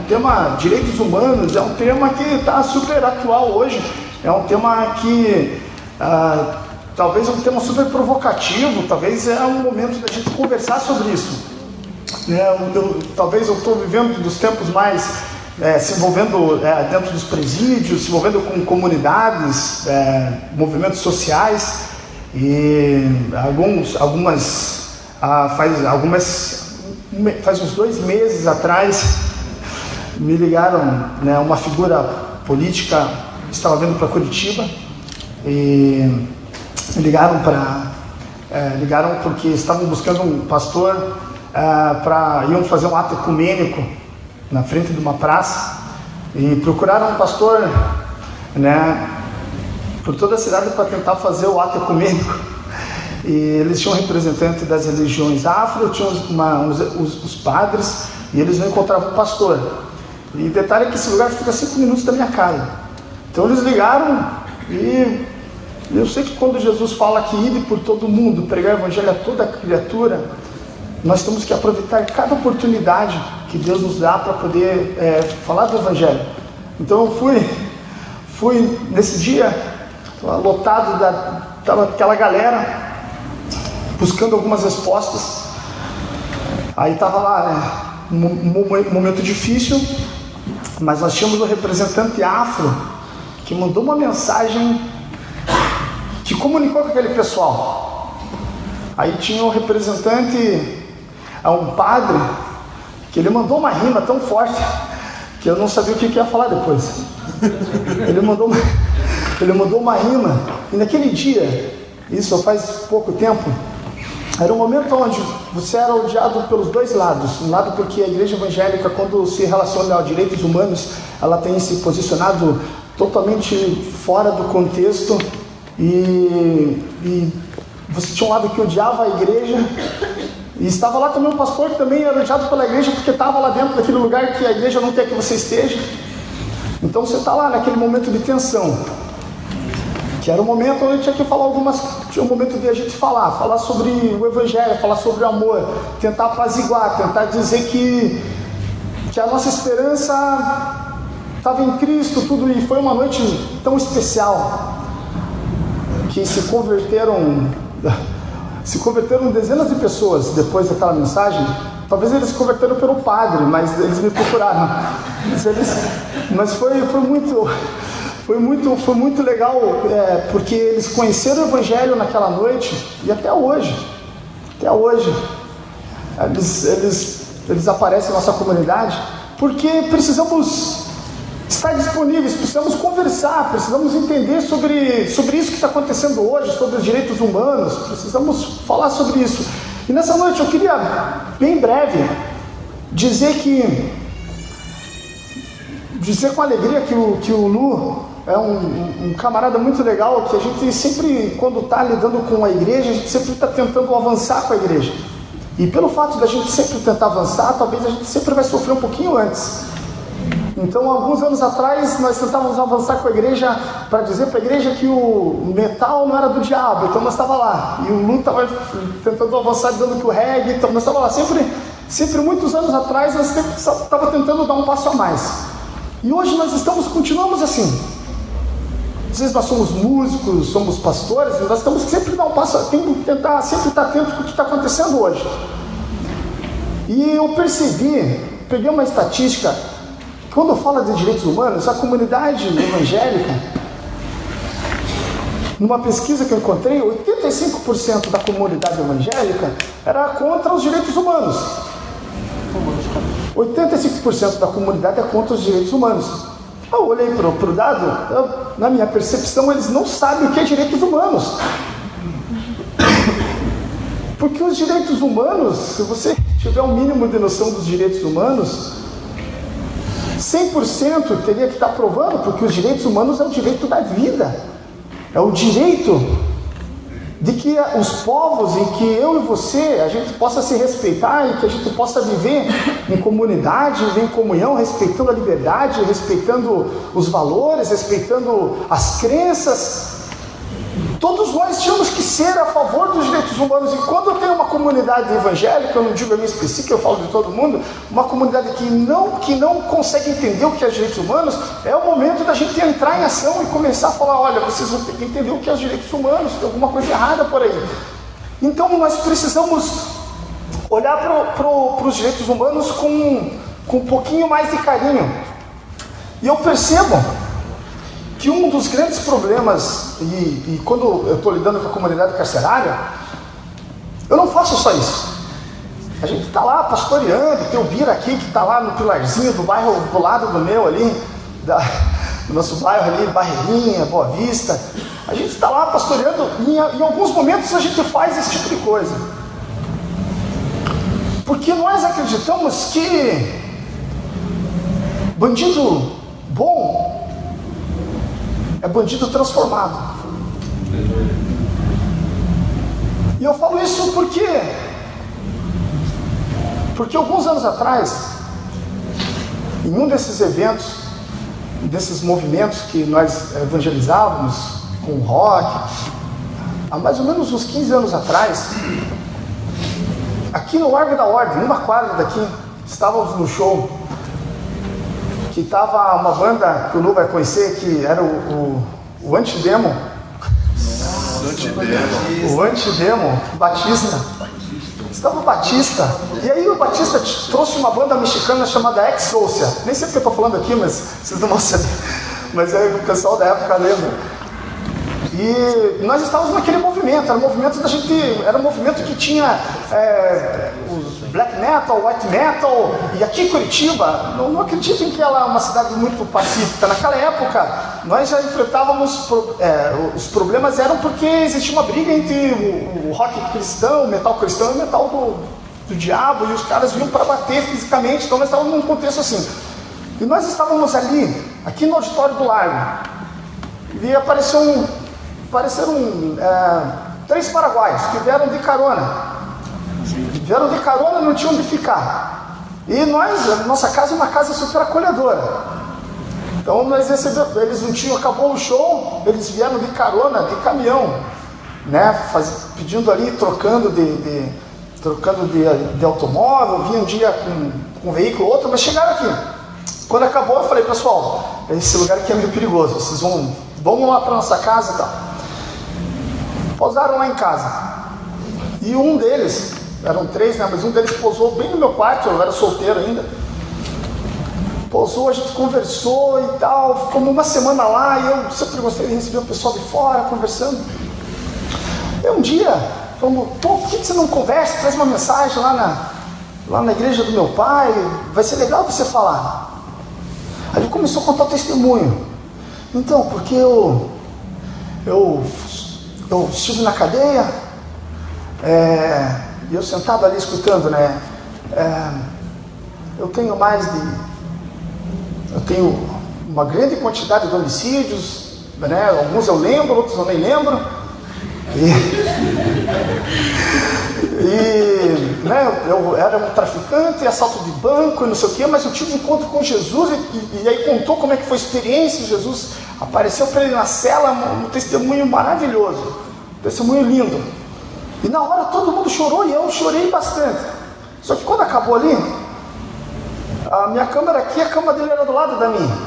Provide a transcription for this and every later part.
um tema direitos humanos, é um tema que está super atual hoje, é um tema que talvez é um tema super provocativo, talvez é um momento da gente conversar sobre isso. Talvez eu estou vivendo dos tempos mais se envolvendo dentro dos presídios, se envolvendo com comunidades, movimentos sociais, e faz uns 2 meses atrás me ligaram, uma figura política estava vindo para Curitiba e me ligaram porque estavam buscando um pastor iam fazer um ato ecumênico na frente de uma praça e procuraram um pastor, por toda a cidade para tentar fazer o ato ecumênico. E eles tinham representantes das religiões afro, tinham os padres, e eles não encontravam o pastor. E detalhe é que esse lugar fica a 5 minutos da minha casa. Então eles ligaram, e eu sei que quando Jesus fala que ide por todo mundo, pregar o evangelho a toda criatura, nós temos que aproveitar cada oportunidade que Deus nos dá para poder falar do evangelho. Então eu fui nesse dia, lotado, estava aquela galera buscando algumas respostas. Aí estava lá, um momento difícil, mas nós tínhamos um representante afro que mandou uma mensagem que comunicou com aquele pessoal. Aí tinha um representante, um padre, que ele mandou uma rima tão forte que eu não sabia o que ia falar depois. Ele mandou uma rima, e naquele dia, isso faz pouco tempo, era um momento onde você era odiado pelos 2 lados. Um lado porque a igreja evangélica, quando se relaciona aos direitos humanos, ela tem se posicionado totalmente fora do contexto, e você tinha um lado que odiava a igreja, e estava lá também um pastor que também era odiado pela igreja porque estava lá dentro daquele lugar que a igreja não quer que você esteja. Então você está lá naquele momento de tensão, que era o momento onde tinha que falar tinha um momento de a gente falar sobre o evangelho, falar sobre o amor, tentar apaziguar, tentar dizer que a nossa esperança estava em Cristo, tudo. E foi uma noite tão especial que se converteram dezenas de pessoas depois daquela mensagem. Talvez eles se converteram pelo padre, mas eles me procuraram. Mas foi muito legal, porque eles conheceram o evangelho naquela noite, e até hoje eles aparecem na nossa comunidade, porque precisamos estar disponíveis, precisamos conversar, precisamos entender sobre isso que está acontecendo hoje, sobre os direitos humanos, precisamos falar sobre isso. E nessa noite eu queria, bem breve, dizer com alegria que o Lu é um camarada muito legal, que a gente sempre, quando está lidando com a igreja, a gente sempre está tentando avançar com a igreja. E pelo fato da gente sempre tentar avançar, talvez a gente sempre vai sofrer um pouquinho antes. Então, alguns anos atrás, nós tentávamos avançar com a igreja para dizer para a igreja que o metal não era do diabo, então nós estávamos lá. E o Lu estava tentando avançar dizendo que o reggae, então nós estávamos lá. Sempre muitos anos atrás, nós estávamos tentando dar um passo a mais. E hoje nós continuamos assim. Às vezes nós somos músicos, somos pastores, nós temos que sempre dar um passo, temos que tentar sempre estar atento com o que está acontecendo hoje. E eu peguei uma estatística, quando fala de direitos humanos, a comunidade evangélica, numa pesquisa que eu encontrei, 85% da comunidade evangélica era contra os direitos humanos. 85% da comunidade é contra os direitos humanos. Eu olhei para o dado, na minha percepção, eles não sabem o que é direitos humanos. Porque os direitos humanos, se você tiver um mínimo de noção dos direitos humanos, 100% teria que estar provando, porque os direitos humanos é o direito da vida. É o direito de que os povos, em que eu e você, a gente possa se respeitar e que a gente possa viver em comunidade, viver em comunhão, respeitando a liberdade, respeitando os valores, respeitando as crenças. Todos nós tínhamos que ser a favor dos direitos humanos. E quando eu tenho uma comunidade evangélica, eu não digo a minha específica, eu falo de todo mundo, uma comunidade que não consegue entender o que é direitos humanos, é o momento da gente entrar em ação e começar a falar, olha, vocês vão ter que entender o que é os direitos humanos, tem alguma coisa errada por aí. Então nós precisamos olhar para os direitos humanos com um pouquinho mais de carinho. E eu percebo que um dos grandes problemas, e quando eu estou lidando com a comunidade carcerária, eu não faço só isso. A gente está lá pastoreando, tem o Bira aqui que está lá no pilarzinho do bairro do lado do meu ali, do nosso bairro ali, Barreirinha, Boa Vista. A gente está lá pastoreando e em alguns momentos a gente faz esse tipo de coisa. Porque nós acreditamos que bandido bom é bandido transformado. E eu falo isso porque alguns anos atrás, em um desses eventos, desses movimentos que nós evangelizávamos com rock, há mais ou menos uns 15 anos atrás, aqui no Largo da Ordem, numa quadra daqui, estávamos no show, que estava uma banda que o Lu vai conhecer, que era o Antidemo. O Antidemo, Batista. Estava o Batista. E aí o Batista trouxe uma banda mexicana chamada Ex-Soucia. Nem sei porque eu estou falando aqui, mas vocês não vão saber. Mas aí o pessoal da época lembra. E nós estávamos naquele movimento, era um movimento da gente, era um movimento que tinha os black metal, white metal, e aqui em Curitiba, não acreditem que ela é uma cidade muito pacífica. Naquela época, nós já enfrentávamos, os problemas eram porque existia uma briga entre o rock cristão, o metal cristão e o metal do diabo, e os caras vinham para bater fisicamente, então nós estávamos num contexto assim. E nós estávamos ali, aqui no auditório do Largo, e apareceram 3 paraguaios que vieram de carona. Vieram de carona e não tinham onde ficar. E nossa casa é uma casa super acolhedora. Então nós recebemos, eles não tinham, acabou o show, eles vieram de carona, de caminhão, né? Pedindo ali, trocando de automóvel, vinha um dia com um veículo, outro, mas chegaram aqui. Quando acabou, eu falei, pessoal, esse lugar aqui é meio perigoso, vocês vão lá para nossa casa e tal. Pousaram lá em casa. E um deles, eram 3, né? Mas um deles pousou bem no meu quarto, eu era solteiro ainda. Pousou, a gente conversou e tal, ficamos uma semana lá e eu sempre gostei de receber o pessoal de fora, conversando. E um dia, falamos, por que você não conversa, traz uma mensagem lá na igreja do meu pai, vai ser legal você falar. Aí ele começou a contar o testemunho. Então, porque eu estive na cadeia, e eu sentado ali escutando, né? Eu tenho uma grande quantidade de homicídios, né? Alguns eu lembro, outros eu nem lembro. Né, eu era um traficante, assalto de banco e não sei o que, mas eu tive um encontro com Jesus e aí contou como é que foi a experiência. Jesus apareceu para ele na cela, um testemunho maravilhoso, um testemunho lindo. E na hora todo mundo chorou e eu chorei bastante. Só que quando acabou ali, a minha cama era aqui, a cama dele era do lado da minha.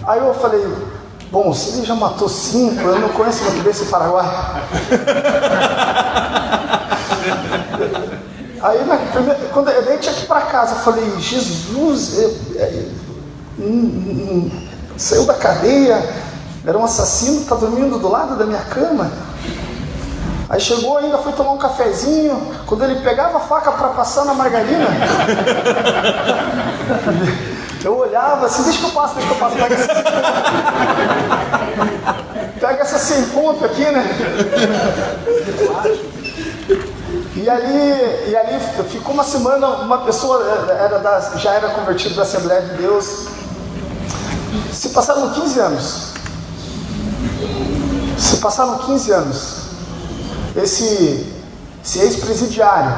Aí eu falei, bom, se ele já matou 5, eu não conheço muito bem esse Paraguai. Aí quando eu tinha que ir para casa, eu falei, Jesus, saiu da cadeia, era um assassino, está dormindo do lado da minha cama. Aí chegou ainda, foi tomar um cafezinho, quando ele pegava a faca para passar na margarina, eu olhava assim, deixa que eu passo, pega essa 100 ponto aqui, né? E ali ficou uma semana, uma pessoa já era convertida da Assembleia de Deus. Se passaram 15 anos. Esse ex-presidiário,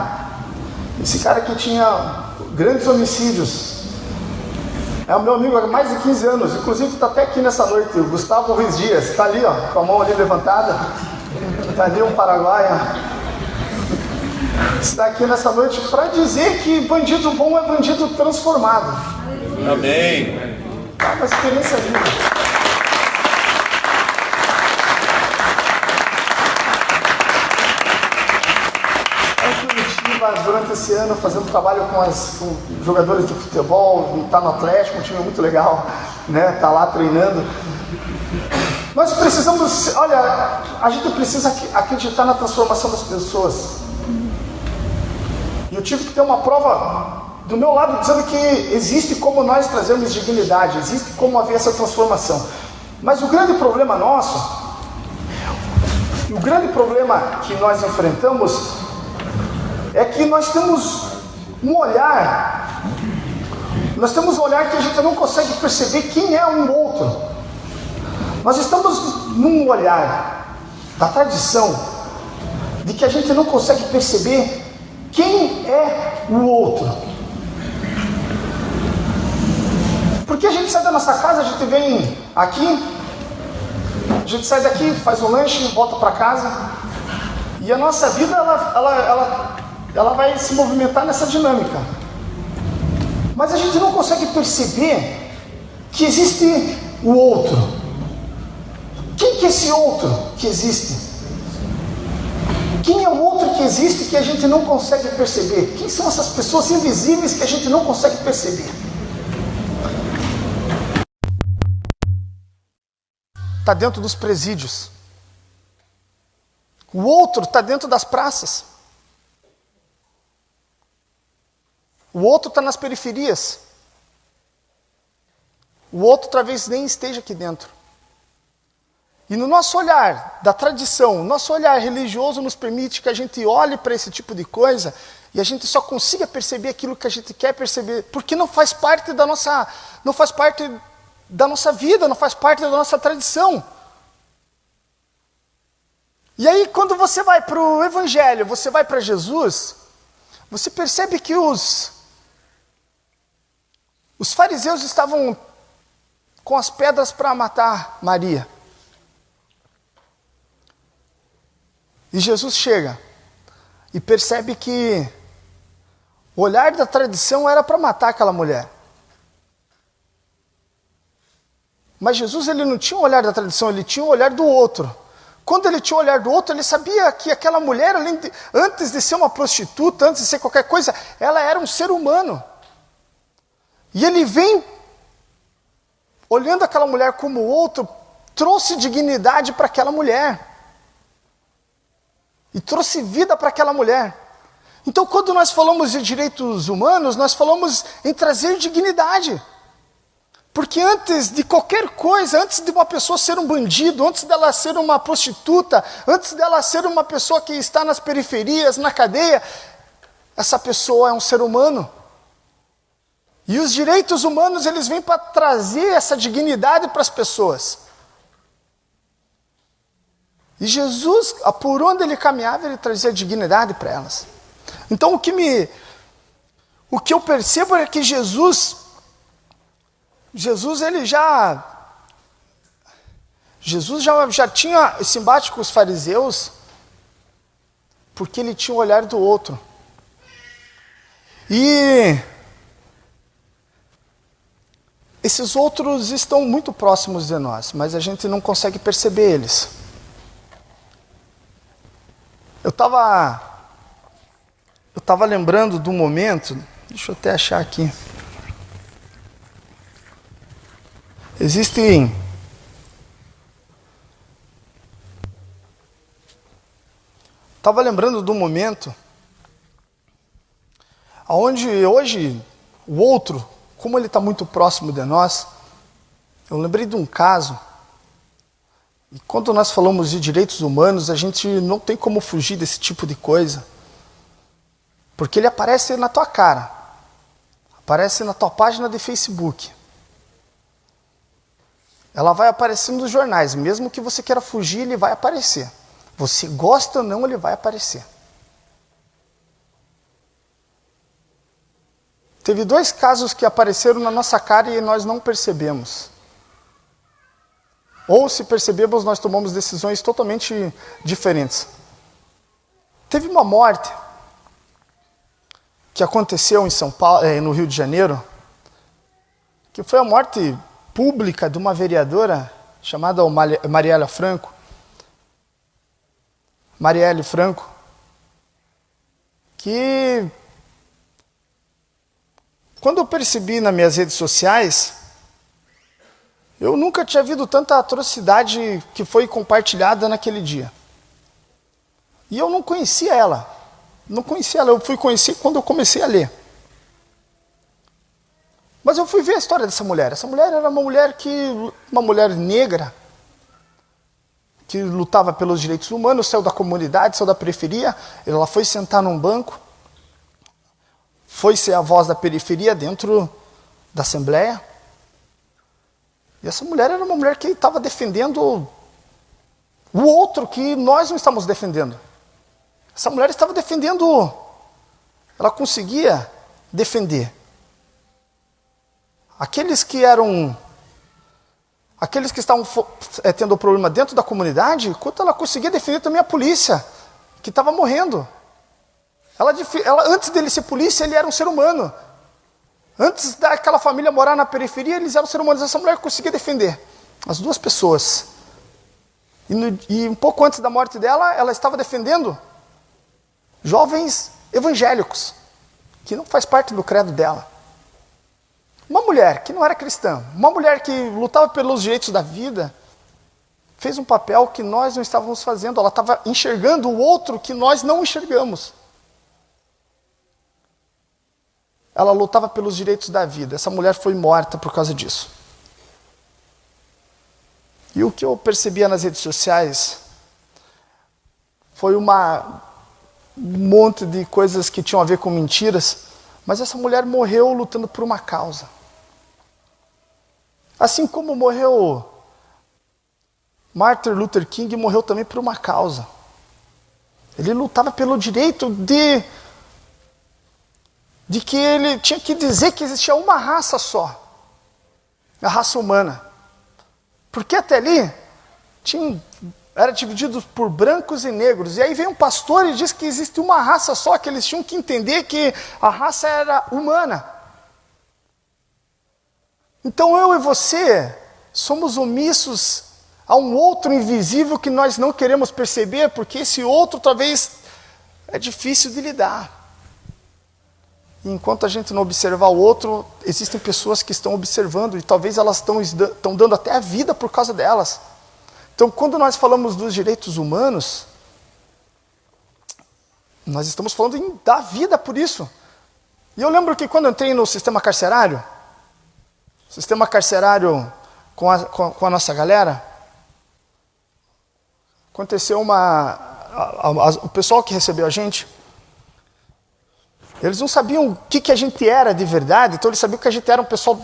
esse cara que tinha grandes homicídios, É o meu amigo há mais de 15 anos, inclusive está até aqui nessa noite, o Gustavo Ruiz Dias, está ali, ó, com a mão ali levantada, está ali um paraguaio, está aqui nessa noite para dizer que bandido bom é bandido transformado. Amém. É uma experiência linda. Durante esse ano, fazendo trabalho com jogadores de futebol, está no Atlético, um time muito legal, né? Está lá treinando. Nós precisamos, olha, a gente precisa acreditar na transformação das pessoas. E eu tive que ter uma prova do meu lado dizendo que existe como nós trazermos dignidade, existe como haver essa transformação. Mas o grande problema nosso, o grande problema que nós enfrentamos é que nós temos um olhar que a gente não consegue perceber quem é um outro. Nós estamos num olhar da tradição de que a gente não consegue perceber quem é o outro. Porque a gente sai da nossa casa, a gente vem aqui, a gente sai daqui, faz um lanche, volta para casa, e a nossa vida ela vai se movimentar nessa dinâmica. Mas a gente não consegue perceber que existe o outro. Quem que é esse outro que existe? Quem é o outro que existe que a gente não consegue perceber? Quem são essas pessoas invisíveis que a gente não consegue perceber? Está dentro dos presídios. O outro está dentro das praças. O outro está nas periferias. O outro talvez nem esteja aqui dentro. E no nosso olhar da tradição, nosso olhar religioso nos permite que a gente olhe para esse tipo de coisa e a gente só consiga perceber aquilo que a gente quer perceber, porque não faz parte da nossa vida, não faz parte da nossa tradição. E aí quando você vai para o Evangelho, você vai para Jesus, você percebe que os fariseus estavam com as pedras para matar Maria. E Jesus chega e percebe que o olhar da tradição era para matar aquela mulher. Mas Jesus ele não tinha o olhar da tradição, ele tinha o olhar do outro. Quando ele tinha o olhar do outro, ele sabia que aquela mulher, antes de ser uma prostituta, antes de ser qualquer coisa, ela era um ser humano. E ele vem, olhando aquela mulher como outro, trouxe dignidade para aquela mulher. E trouxe vida para aquela mulher. Então, quando nós falamos de direitos humanos, nós falamos em trazer dignidade. Porque antes de qualquer coisa, antes de uma pessoa ser um bandido, antes dela ser uma prostituta, antes dela ser uma pessoa que está nas periferias, na cadeia, essa pessoa é um ser humano. E os direitos humanos, eles vêm para trazer essa dignidade para as pessoas. E Jesus, por onde ele caminhava, ele trazia dignidade para elas. Então o que eu percebo é que Jesus ele já tinha esse embate com os fariseus, porque ele tinha o olhar do outro. E esses outros estão muito próximos de nós, mas a gente não consegue perceber eles. Eu estava lembrando do momento, deixa eu até achar aqui. Estava lembrando do momento onde hoje o outro, como ele está muito próximo de nós, eu lembrei de um caso. E quando nós falamos de direitos humanos, a gente não tem como fugir desse tipo de coisa. Porque ele aparece na tua cara. Aparece na tua página de Facebook. Ela vai aparecer nos jornais. Mesmo que você queira fugir, ele vai aparecer. Você gosta ou não, ele vai aparecer. Teve 2 casos que apareceram na nossa cara e nós não percebemos. Ou se percebemos, nós tomamos decisões totalmente diferentes. Teve uma morte que aconteceu em São Paulo, no Rio de Janeiro, que foi a morte pública de uma vereadora chamada Marielle Franco. Marielle Franco, que quando eu percebi nas minhas redes sociais, eu nunca tinha visto tanta atrocidade que foi compartilhada naquele dia. E eu não conhecia ela. Não conhecia ela, eu fui conhecer quando eu comecei a ler. Mas eu fui ver a história dessa mulher. Essa mulher era uma mulher negra, que lutava pelos direitos humanos, saiu da comunidade, saiu da periferia, ela foi sentar num banco, foi ser a voz da periferia dentro da Assembleia. E essa mulher era uma mulher que estava defendendo o outro que nós não estamos defendendo. Essa mulher estava defendendo, ela conseguia defender aqueles que estavam tendo problema dentro da comunidade, enquanto ela conseguia defender também a polícia, que estava morrendo. Ela, antes dele ser polícia, ele era um ser humano. Antes daquela família morar na periferia, eles eram seres humanos. Essa mulher conseguia defender as 2 pessoas. E um pouco antes da morte dela, ela estava defendendo jovens evangélicos, que não faz parte do credo dela. Uma mulher que não era cristã, uma mulher que lutava pelos direitos da vida, fez um papel que nós não estávamos fazendo. Ela estava enxergando o outro que nós não enxergamos. Ela lutava pelos direitos da vida. Essa mulher foi morta por causa disso. E o que eu percebia nas redes sociais foi um monte de coisas que tinham a ver com mentiras, mas essa mulher morreu lutando por uma causa. Assim como morreu Martin Luther King, morreu também por uma causa. Ele lutava pelo direito de que ele tinha que dizer que existia uma raça só, a raça humana. Porque até ali era dividido por brancos e negros. E aí vem um pastor e diz que existe uma raça só, que eles tinham que entender que a raça era humana. Então eu e você somos omissos a um outro invisível que nós não queremos perceber, porque esse outro talvez é difícil de lidar. E enquanto a gente não observar o outro, existem pessoas que estão observando e talvez elas estão dando até a vida por causa delas. Então, quando nós falamos dos direitos humanos, nós estamos falando em dar vida por isso. E eu lembro que quando eu entrei no sistema carcerário com a nossa galera, aconteceu o pessoal que recebeu a gente, eles não sabiam o que a gente era de verdade, então eles sabiam que a gente era um pessoal,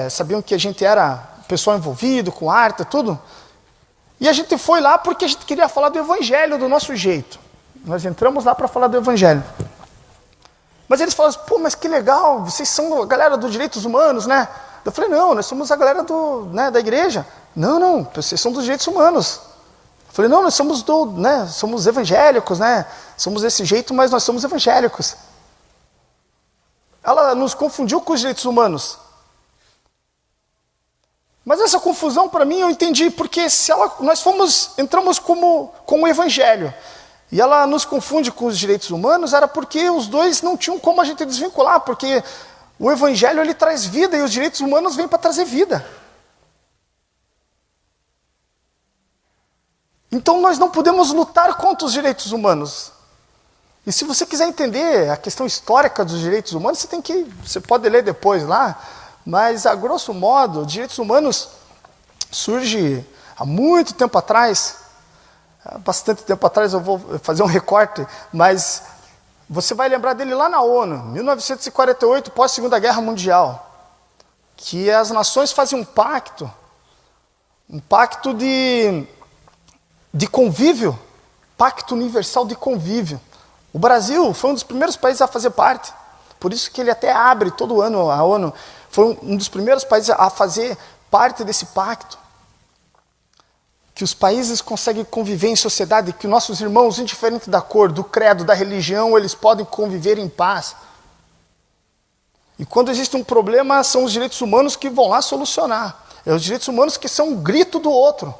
sabiam que a gente era um pessoal envolvido com arte e tudo. E a gente foi lá porque a gente queria falar do evangelho do nosso jeito. Nós entramos lá para falar do evangelho. Mas eles falaram assim, pô, mas que legal, vocês são a galera dos direitos humanos, né? Eu falei, não, nós somos a galera da igreja. Não, vocês são dos direitos humanos. Eu falei, não, nós somos somos evangélicos, né? Somos desse jeito, mas nós somos evangélicos. Ela nos confundiu com os direitos humanos. Mas essa confusão, para mim, eu entendi, porque nós entramos com o evangelho, e ela nos confunde com os direitos humanos, era porque os dois não tinham como a gente desvincular, porque o evangelho ele traz vida, e os direitos humanos vêm para trazer vida. Então nós não podemos lutar contra os direitos humanos. E se você quiser entender a questão histórica dos direitos humanos, você pode ler depois lá, mas a grosso modo, os direitos humanos surge há muito tempo atrás, bastante tempo atrás, eu vou fazer um recorte, mas você vai lembrar dele lá na ONU, 1948, pós-Segunda Guerra Mundial, que as nações fazem um pacto de convívio, pacto universal de convívio. O Brasil foi um dos primeiros países a fazer parte, Por isso que ele até abre todo ano, a ONU foi um dos primeiros países a fazer parte desse pacto. Que os países conseguem conviver em sociedade, que nossos irmãos, indiferente da cor, do credo, da religião, eles podem conviver em paz. E quando existe um problema, são os direitos humanos que vão lá solucionar. É os direitos humanos que são um grito do outro.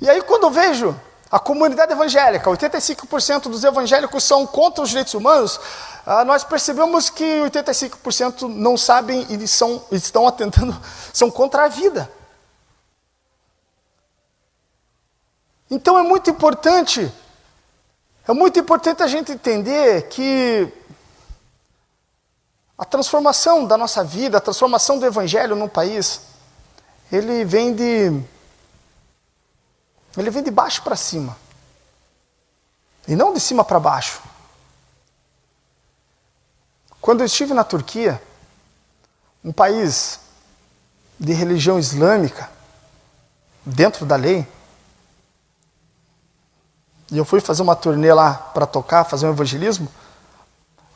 E aí quando eu vejo a comunidade evangélica, 85% dos evangélicos são contra os direitos humanos, nós percebemos que 85% não sabem e estão atentando, são contra a vida. Então é muito importante a gente entender que a transformação da nossa vida, a transformação do evangelho num país, ele vem de baixo para cima. E não de cima para baixo. Quando eu estive na Turquia, um país de religião islâmica, dentro da lei, e eu fui fazer uma turnê lá para tocar, fazer um evangelismo,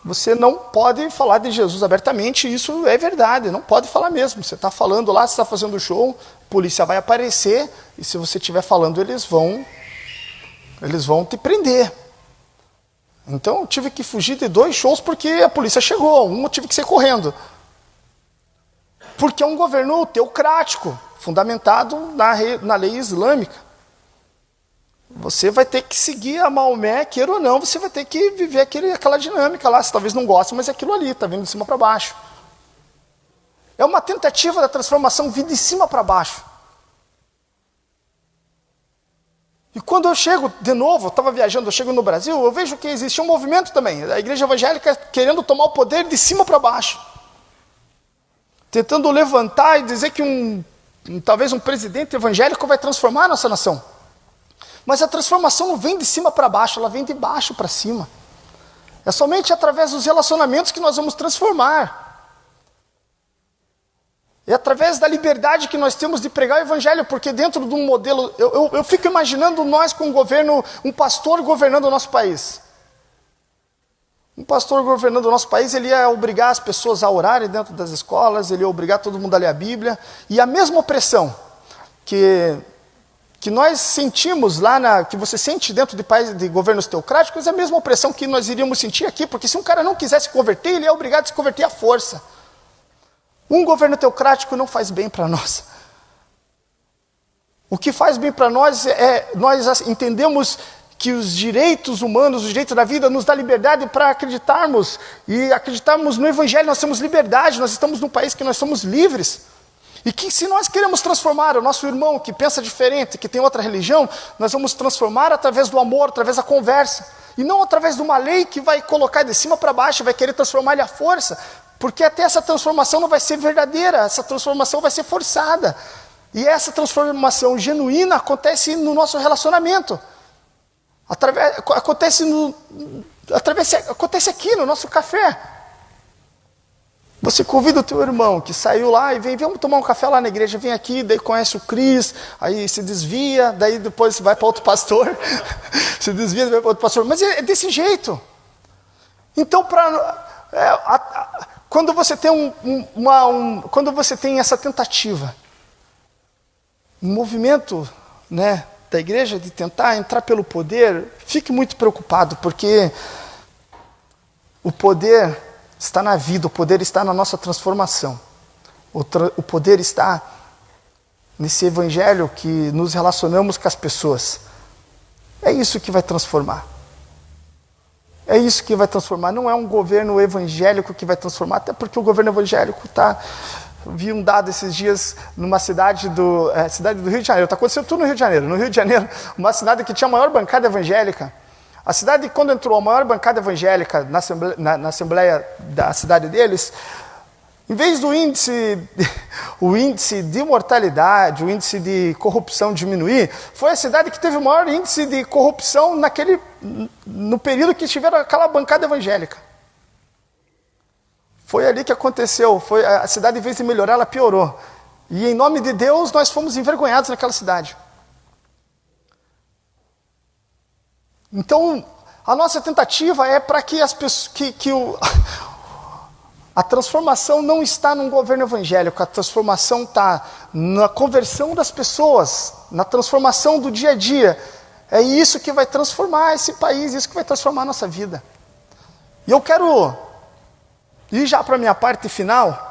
você não pode falar de Jesus abertamente, isso é verdade, não pode falar mesmo. Você está falando lá, você está fazendo show, a polícia vai aparecer, e se você estiver falando, eles vão te prender. Então eu tive que fugir de 2 shows porque a polícia chegou, um eu tive que sair correndo. Porque é um governo teocrático, fundamentado na lei islâmica. Você vai ter que seguir a Maomé, queira ou não, você vai ter que viver aquela dinâmica lá. Você talvez não goste, mas é aquilo ali, está vindo de cima para baixo. É uma tentativa da transformação vindo de cima para baixo. E quando eu chego de novo, eu estava viajando, eu chego no Brasil, eu vejo que existe um movimento também, a igreja evangélica querendo tomar o poder de cima para baixo. Tentando levantar e dizer que talvez um presidente evangélico vai transformar a nossa nação. Mas a transformação não vem de cima para baixo, ela vem de baixo para cima. É somente através dos relacionamentos que nós vamos transformar. É através da liberdade que nós temos de pregar o evangelho, porque dentro de um modelo, eu fico imaginando nós com um pastor governando o nosso país. Um pastor governando o nosso país, ele ia obrigar as pessoas a orarem dentro das escolas, ele ia obrigar todo mundo a ler a Bíblia, e a mesma opressão que nós sentimos lá, que você sente dentro de países de governos teocráticos, é a mesma opressão que nós iríamos sentir aqui, porque se um cara não quisesse se converter, ele é obrigado a se converter à força. Um governo teocrático não faz bem para nós. O que faz bem para nós nós entendemos que os direitos humanos, os direitos da vida, nos dá liberdade para acreditarmos, e acreditarmos no Evangelho, nós temos liberdade, nós estamos num país que nós somos livres. E que se nós queremos transformar o nosso irmão que pensa diferente, que tem outra religião, nós vamos transformar através do amor, através da conversa. E não através de uma lei que vai colocar de cima para baixo, vai querer transformar ele à força. Porque até essa transformação não vai ser verdadeira, essa transformação vai ser forçada. E essa transformação genuína acontece no nosso relacionamento. Acontece aqui no nosso café. Você convida o teu irmão que saiu lá e vamos tomar um café lá na igreja, vem aqui, daí conhece o Cris, aí se desvia, daí depois vai para outro pastor, se desvia, vai para outro pastor, mas é desse jeito. Então, quando você tem quando você tem essa tentativa, um movimento, né, da igreja de tentar entrar pelo poder, fique muito preocupado, porque o poder está na vida, o poder está na nossa transformação. O poder está nesse evangelho que nos relacionamos com as pessoas. É isso que vai transformar. É isso que vai transformar. Não é um governo evangélico que vai transformar, até porque o governo evangélico está... Vi um dado esses dias numa cidade do Rio de Janeiro. Está acontecendo tudo no Rio de Janeiro. No Rio de Janeiro, uma cidade que tinha a maior bancada evangélica. A cidade, quando entrou a maior bancada evangélica na assembleia da cidade deles, em vez do o índice de mortalidade, o índice de corrupção diminuir, foi a cidade que teve o maior índice de corrupção no período que tiveram aquela bancada evangélica. Foi ali que aconteceu. A cidade, em vez de melhorar, ela piorou. E em nome de Deus, nós fomos envergonhados naquela cidade. Então, A nossa tentativa é para que as pessoas, a transformação não está num governo evangélico, a transformação está na conversão das pessoas, na transformação do dia a dia. É isso que vai transformar esse país, isso que vai transformar a nossa vida. E eu quero ir já para a minha parte final.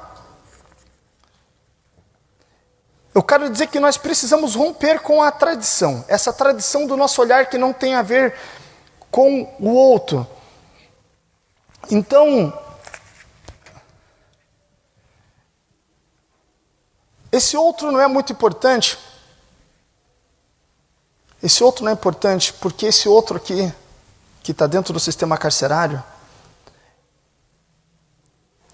Eu quero dizer que nós precisamos romper com a tradição. Essa tradição do nosso olhar que não tem a ver com o outro. Então, esse outro não é muito importante. Esse outro não é importante porque esse outro aqui, que está dentro do sistema carcerário,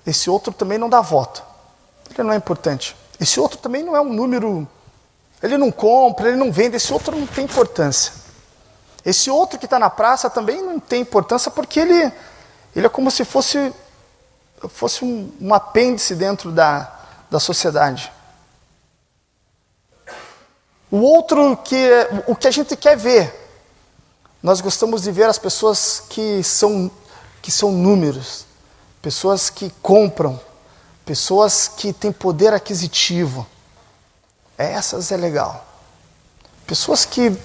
esse outro também não dá voto. Ele não é importante. Esse outro também não é um número, ele não compra, ele não vende, esse outro não tem importância. Esse outro que está na praça também não tem importância porque ele é como se fosse um apêndice dentro da sociedade. O outro, o que a gente quer ver, nós gostamos de ver as pessoas que são números, pessoas que compram, pessoas que têm poder aquisitivo. Essas é legal. Pessoas que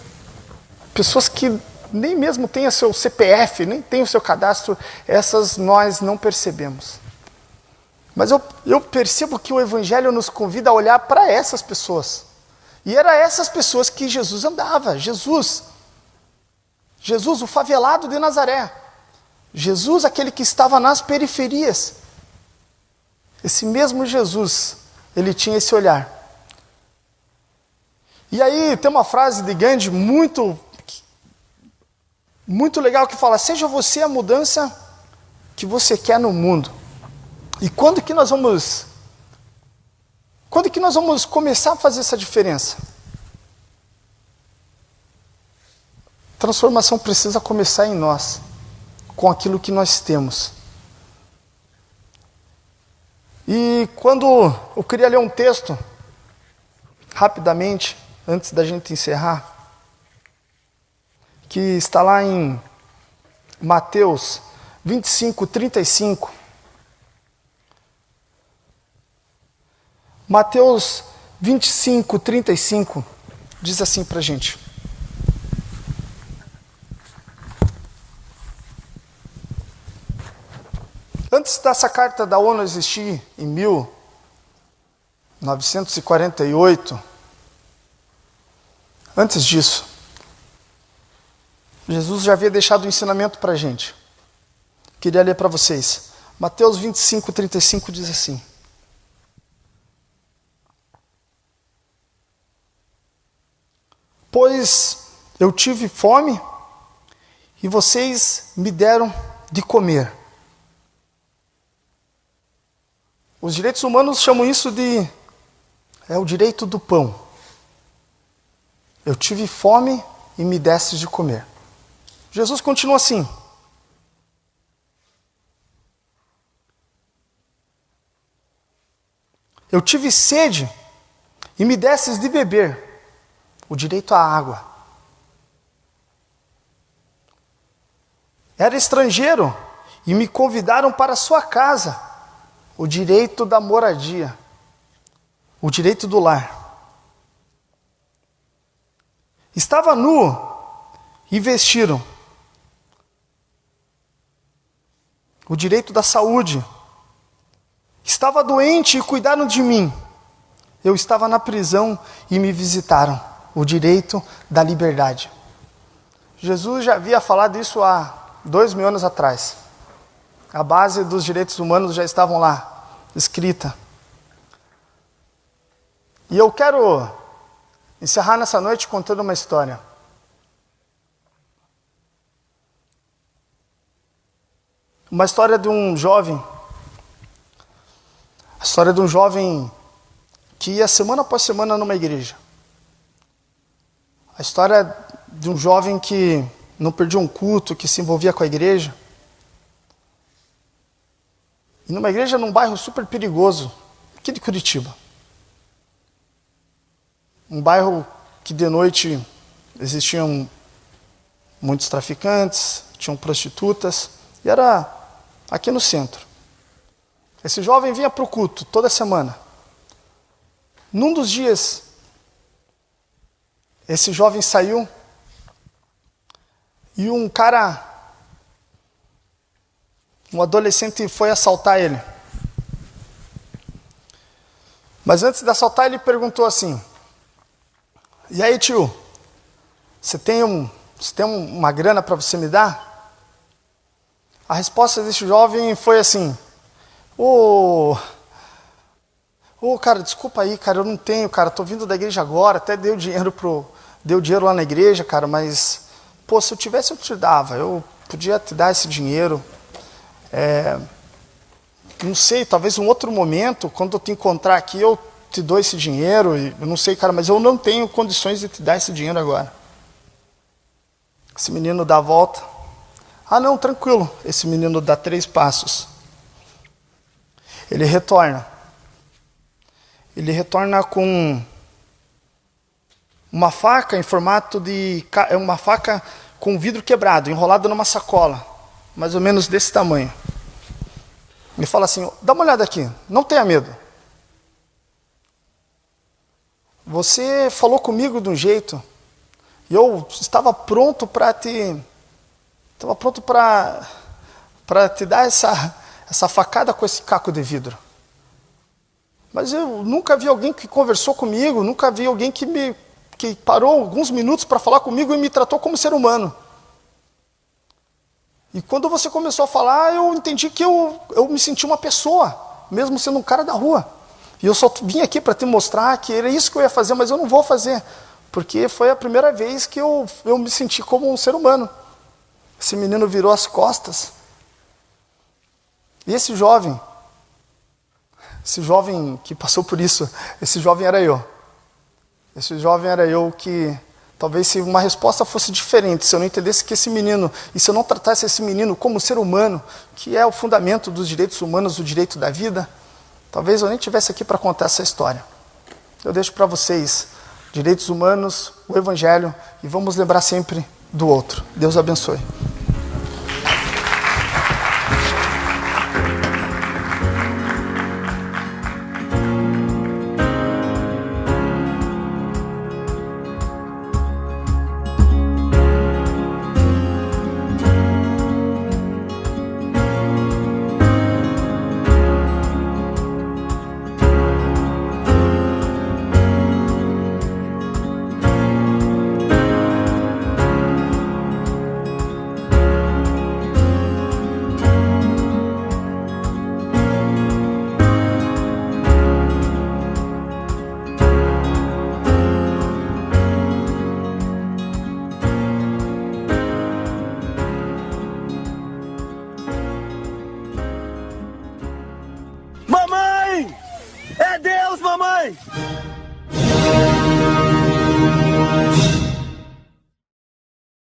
nem mesmo têm o seu CPF, nem têm o seu cadastro, essas nós não percebemos. Mas eu percebo que o Evangelho nos convida a olhar para essas pessoas. E era essas pessoas que Jesus andava. Jesus, o favelado de Nazaré. Jesus, aquele que estava nas periferias. Esse mesmo Jesus, ele tinha esse olhar. E aí tem uma frase de Gandhi muito legal que fala: seja você a mudança que você quer no mundo. E quando que nós vamos começar a fazer essa diferença? Transformação precisa começar em nós, com aquilo que nós temos. E quando eu queria ler um texto, rapidamente, antes da gente encerrar, que está lá em Mateus 25, 35. Mateus 25, 35 diz assim para a gente: antes dessa carta da ONU existir, em 1948, antes disso, Jesus já havia deixado um ensinamento para a gente. Queria ler para vocês. Mateus 25, 35 diz assim: pois eu tive fome e vocês me deram de comer. Os direitos humanos chamam isso de o direito do pão. Eu tive fome e me deste de comer. Jesus continua assim: eu tive sede e me destes de beber. O direito à água. Era estrangeiro e me convidaram para a sua casa. O direito da moradia. O direito do lar. Estava nu e vestiram. O direito da saúde. Estava doente e cuidaram de mim. Eu estava na prisão e me visitaram. O direito da liberdade. Jesus já havia falado isso há 2000 anos atrás. A base dos direitos humanos já estavam lá, escrita. E eu quero encerrar nessa noite contando uma história. Uma história de um jovem. A história de um jovem que ia semana após semana numa igreja. A história de um jovem que não perdia um culto, que se envolvia com a igreja. E numa igreja num bairro super perigoso, aqui de Curitiba. Um bairro que de noite existiam muitos traficantes, tinham prostitutas, e era aqui no centro. Esse jovem vinha para o culto toda semana. Num dos dias, esse jovem saiu e um adolescente foi assaltar ele. Mas antes de assaltar, ele perguntou assim: e aí, tio, você tem uma grana para você me dar? A resposta desse jovem foi assim: cara, desculpa aí, cara, eu não tenho, cara, tô vindo da igreja agora, até deu dinheiro lá na igreja, cara, mas, se eu tivesse eu te dava, eu podia te dar esse dinheiro, não sei, talvez um outro momento, quando eu te encontrar aqui, eu te dou esse dinheiro, eu não sei, cara, mas eu não tenho condições de te dar esse dinheiro agora. Esse menino dá a volta: ah, não, tranquilo. Esse menino dá 3 passos. Ele retorna com uma faca em formato de... uma faca com vidro quebrado, enrolada numa sacola, mais ou menos desse tamanho. Ele fala assim: dá uma olhada aqui, não tenha medo. Você falou comigo de um jeito, e eu estava pronto para te dar essa facada com esse caco de vidro. Mas eu nunca vi alguém que conversou comigo, nunca vi alguém que parou alguns minutos para falar comigo e me tratou como ser humano. E quando você começou a falar, eu entendi que eu me senti uma pessoa, mesmo sendo um cara da rua. E eu só vim aqui para te mostrar que era isso que eu ia fazer, mas eu não vou fazer, porque foi a primeira vez que eu me senti como um ser humano. Esse menino virou as costas. E esse jovem que passou por isso, esse jovem era eu. Esse jovem era eu que, talvez se uma resposta fosse diferente, se eu não entendesse que esse menino, e se eu não tratasse esse menino como ser humano, que é o fundamento dos direitos humanos, do direito da vida, talvez eu nem estivesse aqui para contar essa história. Eu deixo para vocês direitos humanos, o Evangelho, e vamos lembrar sempre do outro. Deus abençoe. Mamãe! É Deus, mamãe!